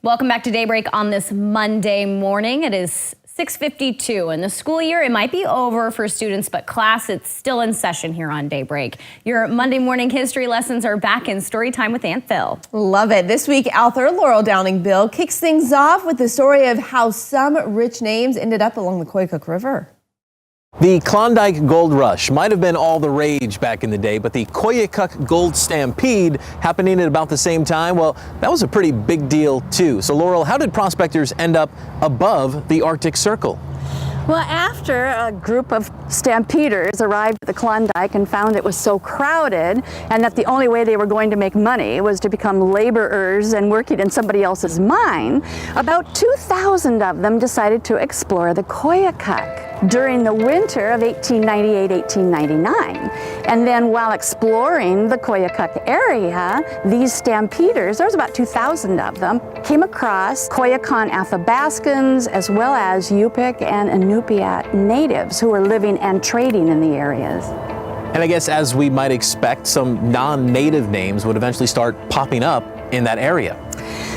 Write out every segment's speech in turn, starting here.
Welcome back to Daybreak on this Monday morning. It is 6:52 and the school year, it might be over for students, but class, it's still in session here on Daybreak. Your Monday morning history lessons are back in Story Time with Aunt Phil. Love it. This week, author Laurel Downing-Bill kicks things off with the story of how some rich names ended up along the Koyukuk River. The Klondike gold rush might have been all the rage back in the day, but the Koyukuk gold stampede happening at about the same time, well, that was a pretty big deal too. So Laurel, how did prospectors end up above the Arctic Circle? Well, after a group of stampeders arrived at the Klondike and found it was so crowded and that the only way they were going to make money was to become laborers and working in somebody else's mine, about 2,000 of them decided to explore the Koyukuk during the winter of 1898-1899. And then while exploring the Koyukuk area, these stampeders, there was about 2,000 of them, came across Koyukon Athabascans as well as Yupik and Inupiaq Natives who were living and trading in the areas. And I guess as we might expect, some non-native names would eventually start popping up in that area.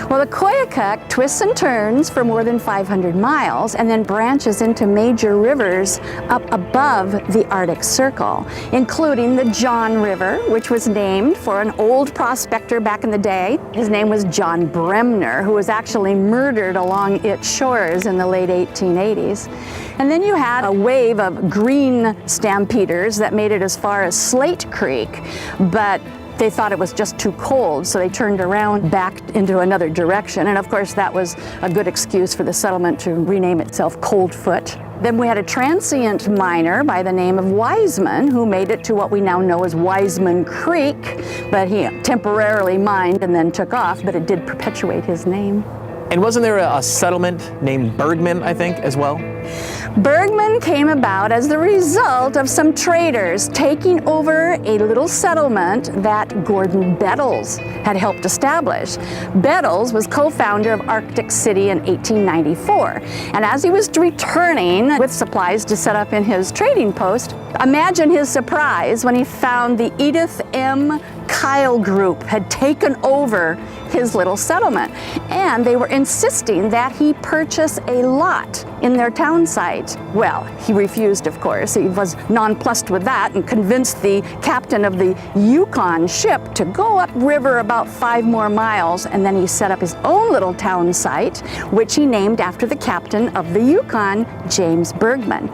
Well, the Koyukuk twists and turns for more than 500 miles and then branches into major rivers up above the Arctic Circle, including the John River, which was named for an old prospector back in the day. His name was John Bremner, who was actually murdered along its shores in the late 1880s. And then you had a wave of green stampeders that made it as far as Slate Creek, but they thought it was just too cold, so they turned around back into another direction. And of course, that was a good excuse for the settlement to rename itself Coldfoot. Then we had a transient miner by the name of Wiseman who made it to what we now know as Wiseman Creek, but he temporarily mined and then took off, but it did perpetuate his name. And wasn't there a settlement named Bergman, I think, as well? Bergman came about as the result of some traders taking over a little settlement that Gordon Bettles had helped establish. Bettles was co-founder of Arctic City in 1894, and as he was returning with supplies to set up in his trading post, imagine his surprise when he found the Edith M. Kyle group had taken over his little settlement, and they were insisting that he purchase a lot in their town site. Well, he refused, of course. He was nonplussed with that and convinced the captain of the Yukon ship to go upriver about 5 more miles, and then he set up his own little town site, which he named after the captain of the Yukon, James Bergman.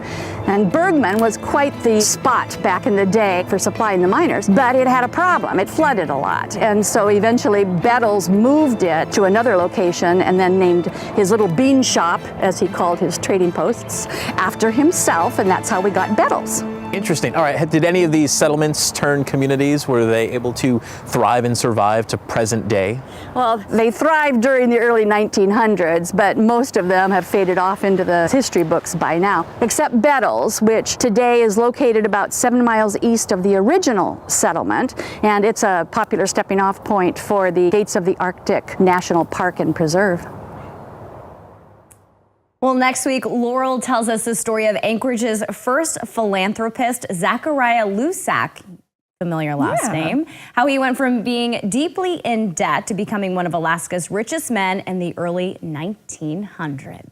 And Bergman was quite the spot back in the day for supplying the miners, but it had a problem. It flooded a lot, and so eventually Bettles moved it to another location and then named his little bean shop, as he called his trading posts, after himself, and that's how we got Bettles. Interesting. All right, did any of these settlements turn communities? Were they able to thrive and survive to present day? Well, they thrived during the early 1900s, but most of them have faded off into the history books by now, except Bettles, which today is located about 7 miles east of the original settlement, and it's a popular stepping off point for the Gates of the Arctic National Park and Preserve. Well, next week, Laurel tells us the story of Anchorage's first philanthropist, Zachariah Lusak, familiar last name, how he went from being deeply in debt to becoming one of Alaska's richest men in the early 1900s.